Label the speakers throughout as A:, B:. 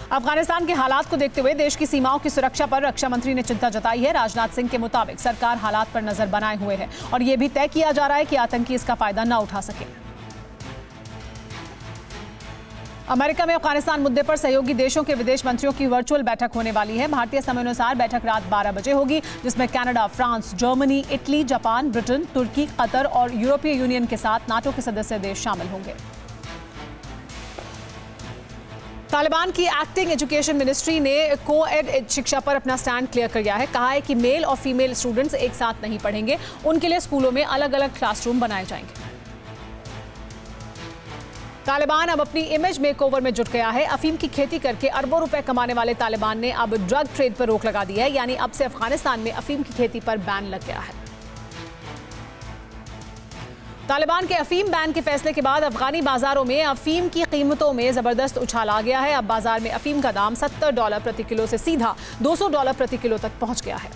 A: अफगानिस्तान के हालात को देखते हुए देश की सीमाओं की सुरक्षा पर रक्षा मंत्री ने चिंता जताई है। राजनाथ सिंह के मुताबिक सरकार हालात पर नजर बनाए हुए है और यह भी तय किया जा रहा है कि आतंकी इसका फायदा न उठा सके। अमेरिका में अफगानिस्तान मुद्दे पर सहयोगी देशों के विदेश मंत्रियों की वर्चुअल बैठक होने वाली है। भारतीय समय अनुसार बैठक रात 12 बजे होगी, जिसमें Canada, France, Germany, Italy, Japan, Britain, तुर्की, कतर और यूरोपीय यूनियन के साथ नाटो के सदस्य देश शामिल होंगे। तालिबान की एक्टिंग एजुकेशन मिनिस्ट्री ने को-एड शिक्षा पर अपना स्टैंड क्लियर कर दिया है। कहा है कि मेल और फीमेल स्टूडेंट्स एक साथ नहीं पढ़ेंगे, उनके लिए स्कूलों में अलग अलग क्लासरूम बनाए जाएंगे। तालिबान अब अपनी इमेज मेकओवर में जुट गया है। अफीम की खेती करके अरबों रुपए कमाने वाले तालिबान ने अब ड्रग ट्रेड पर रोक लगा दी है, यानी अब से अफगानिस्तान में अफीम की खेती पर बैन लग गया है। तालिबान के अफीम बैन के फैसले के बाद अफगानी बाजारों में अफीम की कीमतों में जबरदस्त उछाल आ गया है। अब बाजार में अफीम का दाम $70 प्रति किलो से सीधा $200 प्रति किलो तक पहुंच गया है।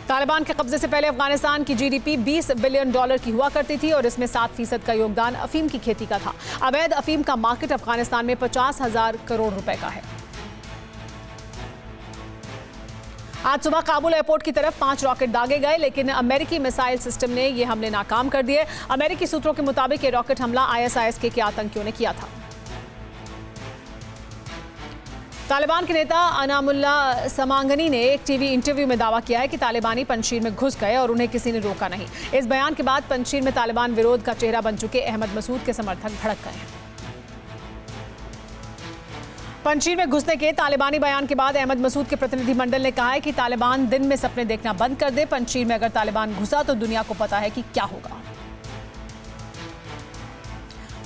A: तालिबान के कब्जे से पहले अफगानिस्तान की जीडीपी $20 बिलियन की हुआ करती थी और इसमें 7% का योगदान अफीम की खेती का था। अवैध अफीम का मार्केट अफगानिस्तान में 50,000 करोड़ रुपए का है। आज सुबह काबुल एयरपोर्ट की तरफ 5 रॉकेट दागे गए, लेकिन अमेरिकी मिसाइल सिस्टम ने ये हमले नाकाम कर दिए। अमेरिकी सूत्रों के मुताबिक ये रॉकेट हमला ISIS के आतंकियों ने किया था। तालिबान के नेता अनामुल्लाह समांगनी ने एक टीवी इंटरव्यू में दावा किया है कि तालिबानी पंजशीर में घुस गए और उन्हें किसी ने रोका नहीं। इस बयान के बाद पंजशीर में तालिबान विरोध का चेहरा बन चुके अहमद मसूद के समर्थक भड़क गए हैं। पंजशीर में घुसने के तालिबानी बयान के बाद अहमद मसूद के प्रतिनिधिमंडल ने कहा है कि तालिबान दिन में सपने देखना बंद कर दे। पंजशीर में अगर तालिबान घुसा तो दुनिया को पता है कि क्या होगा।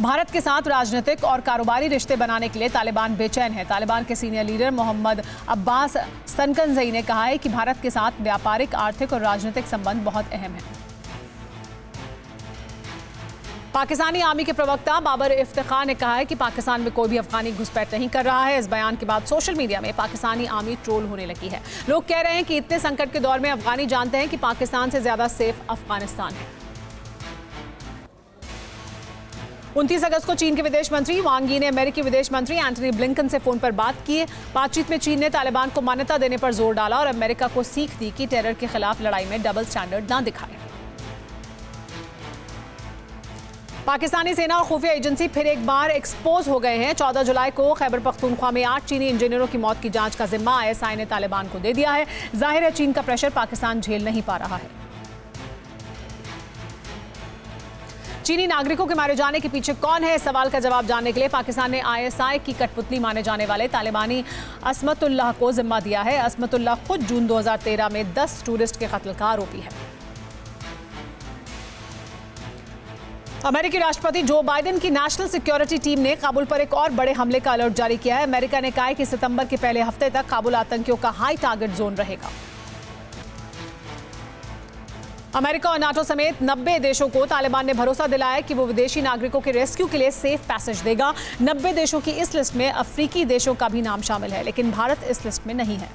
A: भारत के साथ राजनीतिक और कारोबारी रिश्ते बनाने के लिए तालिबान बेचैन है। तालिबान के सीनियर लीडर मोहम्मद अब्बास स्तनकनज़ई ने कहा है कि भारत के साथ व्यापारिक, आर्थिक और राजनीतिक संबंध बहुत अहम है। पाकिस्तानी आर्मी के प्रवक्ता बाबर इफ्तिखार ने कहा है कि पाकिस्तान में कोई भी अफगानी घुसपैठ नहीं कर रहा है। इस बयान के बाद सोशल मीडिया में पाकिस्तानी आर्मी ट्रोल होने लगी है। लोग कह रहे हैं कि इतने संकट के दौर में अफगानी जानते हैं कि पाकिस्तान से ज्यादा सेफ अफगानिस्तान है। 29 अगस्त को चीन के विदेश मंत्री वांग यी ने अमेरिकी विदेश मंत्री एंटनी ब्लिंकन से फोन पर बात की। बातचीत में चीन ने तालिबान को मान्यता देने पर जोर डाला और अमेरिका को सीख दी कि टेरर के खिलाफ लड़ाई में डबल स्टैंडर्ड ना दिखाए। पाकिस्तानी सेना और खुफिया एजेंसी फिर एक बार एक्सपोज हो गए हैं। 14 जुलाई को खैबर पख्तूनख्वा में 8 चीनी इंजीनियरों की मौत की जांच का जिम्मा ISI ने तालिबान को दे दिया है। जाहिर है चीन का प्रेशर पाकिस्तान झेल नहीं पा रहा है। चीनी नागरिकों के मारे जाने के पीछे कौन है, इस सवाल का जवाब जानने के लिए पाकिस्तान ने ISI की कठपुतली माने जाने वाले तालिबानी असमतुल्लाह को जिम्मा दिया है। असमतुल्लाह खुद जून 2013 में 10 टूरिस्ट के कत्ल का आरोपी है। अमेरिकी राष्ट्रपति जो बाइडेन की नेशनल सिक्योरिटी टीम ने काबुल पर एक और बड़े हमले का अलर्ट जारी किया है। अमेरिका ने कहा है कि सितंबर के पहले हफ्ते तक काबुल आतंकियों का हाई टारगेट जोन रहेगा। अमेरिका और नाटो समेत 90 देशों को तालिबान ने भरोसा दिलाया कि वो विदेशी नागरिकों के रेस्क्यू के लिए सेफ पैसेज देगा। 90 देशों की इस लिस्ट में अफ्रीकी देशों का भी नाम शामिल है, लेकिन भारत इस लिस्ट में नहीं है।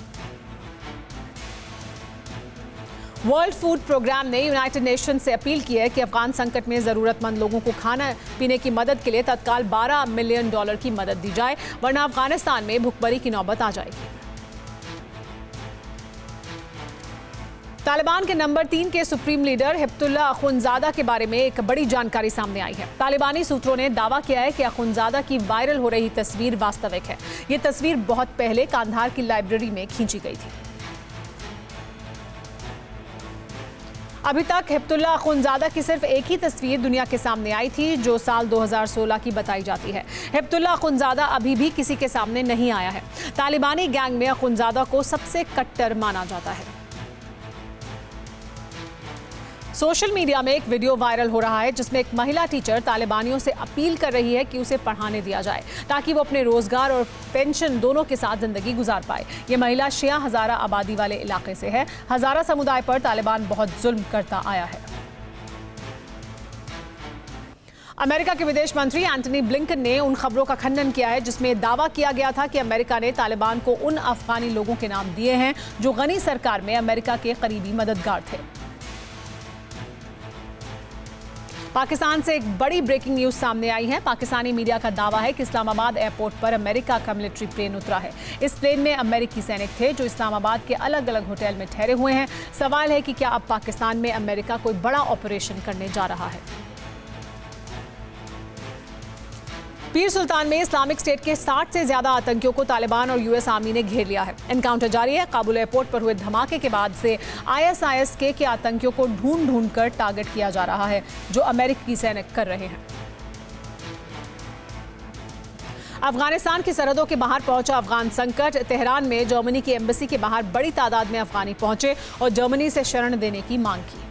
A: वर्ल्ड फूड प्रोग्राम ने यूनाइटेड नेशन से अपील की है कि अफगान संकट में जरूरतमंद लोगों को खाना पीने की मदद के लिए तत्काल $12 मिलियन की मदद दी जाए, वरना अफगानिस्तान में भुखमरी की नौबत आ जाएगी। तालिबान के नंबर 3 के सुप्रीम लीडर हिब्तुल्लाह अखुंज़ादा के बारे में एक बड़ी जानकारी सामने आई है। तालिबानी सूत्रों ने दावा किया है कि अखुंज़ादा की वायरल हो रही तस्वीर वास्तविक है। ये तस्वीर बहुत पहले कांधार की लाइब्रेरी में खींची गई थी। अभी तक हिब्तुल्लाह अखुंज़ादा की सिर्फ एक ही तस्वीर दुनिया के सामने आई थी, जो साल 2016 की बताई जाती है। हिब्तुल्लाह अखुंज़ादा अभी भी किसी के सामने नहीं आया है। तालिबानी गैंग में अखुंज़ादा को सबसे कट्टर माना जाता है। सोशल मीडिया में एक वीडियो वायरल हो रहा है जिसमें एक महिला टीचर तालिबानियों से अपील कर रही है कि उसे पढ़ाने दिया जाए ताकि वो अपने रोजगार और पेंशन दोनों के साथ जिंदगी गुजार पाए। ये महिला शिया हजारा आबादी वाले इलाके से है। हजारा समुदाय पर तालिबान बहुत जुल्म करता आया है। अमेरिका के विदेश मंत्री एंटनी ब्लिंकन ने उन खबरों का खंडन किया है जिसमें दावा किया गया था कि अमेरिका ने तालिबान को उन अफगानी लोगों के नाम दिए हैं जो गनी सरकार में अमेरिका के करीबी मददगार थे। पाकिस्तान से एक बड़ी ब्रेकिंग न्यूज सामने आई है। पाकिस्तानी मीडिया का दावा है कि इस्लामाबाद एयरपोर्ट पर अमेरिका का मिलिट्री प्लेन उतरा है। इस प्लेन में अमेरिकी सैनिक थे जो इस्लामाबाद के अलग अलग होटल में ठहरे हुए हैं। सवाल है कि क्या अब पाकिस्तान में अमेरिका कोई बड़ा ऑपरेशन करने जा रहा है। पीर सुल्तान में इस्लामिक स्टेट के 60 से ज्यादा आतंकियों को तालिबान और यूएस आर्मी ने घेर लिया है। एनकाउंटर जारी है। काबुल एयरपोर्ट पर हुए धमाके के बाद से ISIS के आतंकियों को ढूंढ कर टारगेट किया जा रहा है, जो अमेरिकी सैनिक कर रहे हैं। अफगानिस्तान की सरहदों के बाहर पहुंचा अफगान संकट। तेहरान में जर्मनी की एम्बेसी के बाहर बड़ी तादाद में अफगानी पहुंचे और जर्मनी से शरण देने की मांग की।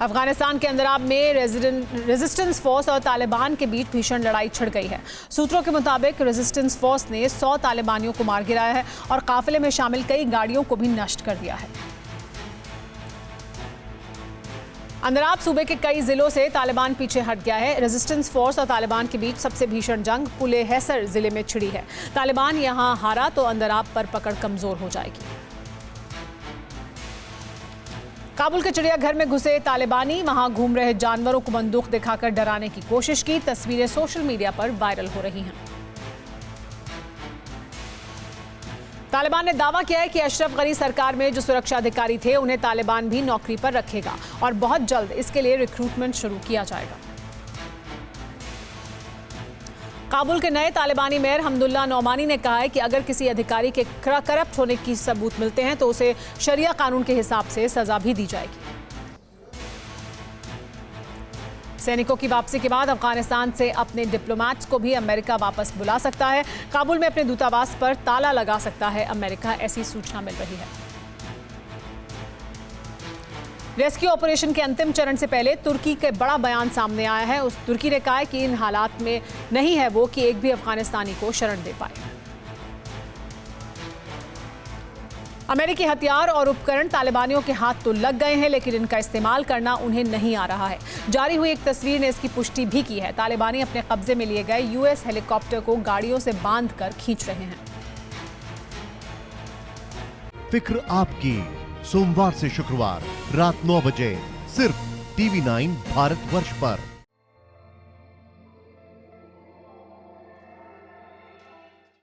A: अफगानिस्तान के अंदराब में रेजिस्टेंस फोर्स और तालिबान के बीच भीषण लड़ाई छिड़ गई है। सूत्रों के मुताबिक रेजिस्टेंस फोर्स ने 100 तालिबानियों को मार गिराया है और काफिले में शामिल कई गाड़ियों को भी नष्ट कर दिया है। अंदराब सूबे के कई जिलों से तालिबान पीछे हट गया है। रेजिस्टेंस फोर्स और तालिबान के बीच सबसे भीषण जंग पुले हैसर जिले में छिड़ी है। तालिबान यहां हारा तो अंदराब पर पकड़ कमजोर हो जाएगी। काबुल के चिड़ियाघर में घुसे तालिबानी, वहां घूम रहे जानवरों को बंदूक दिखाकर डराने की कोशिश की। तस्वीरें सोशल मीडिया पर वायरल हो रही हैं। तालिबान ने दावा किया है कि अशरफ गनी सरकार में जो सुरक्षा अधिकारी थे उन्हें तालिबान भी नौकरी पर रखेगा और बहुत जल्द इसके लिए रिक्रूटमेंट शुरू किया जाएगा। काबुल के नए तालिबानी मेयर हमदुल्ला नौमानी ने कहा है कि अगर किसी अधिकारी के करप्ट होने की सबूत मिलते हैं तो उसे शरिया कानून के हिसाब से सजा भी दी जाएगी। सैनिकों की वापसी के बाद अफगानिस्तान से अपने डिप्लोमैट्स को भी अमेरिका वापस बुला सकता है। काबुल में अपने दूतावास पर ताला लगा सकता है अमेरिका, ऐसी सूचना मिल रही है। रेस्क्यू ऑपरेशन के अंतिम चरण से पहले तुर्की के बड़ा बयान सामने आया है। उस तुर्की ने कहा है कि इन हालात में नहीं है वो कि एक भी अफगानिस्तानी को शरण दे पाए। अमेरिकी हथियार और उपकरण तालिबानियों के हाथ तो लग गए हैं, लेकिन इनका इस्तेमाल करना उन्हें नहीं आ रहा है। जारी हुई एक तस्वीर ने इसकी पुष्टि भी की है। तालिबानी अपने कब्जे में लिए गए यूएस हेलीकॉप्टर को गाड़ियों से बांधकर खींच रहे हैं।
B: फिक्र आपकी, सोमवार से शुक्रवार रात 9 बजे सिर्फ TV9 भारतवर्ष पर।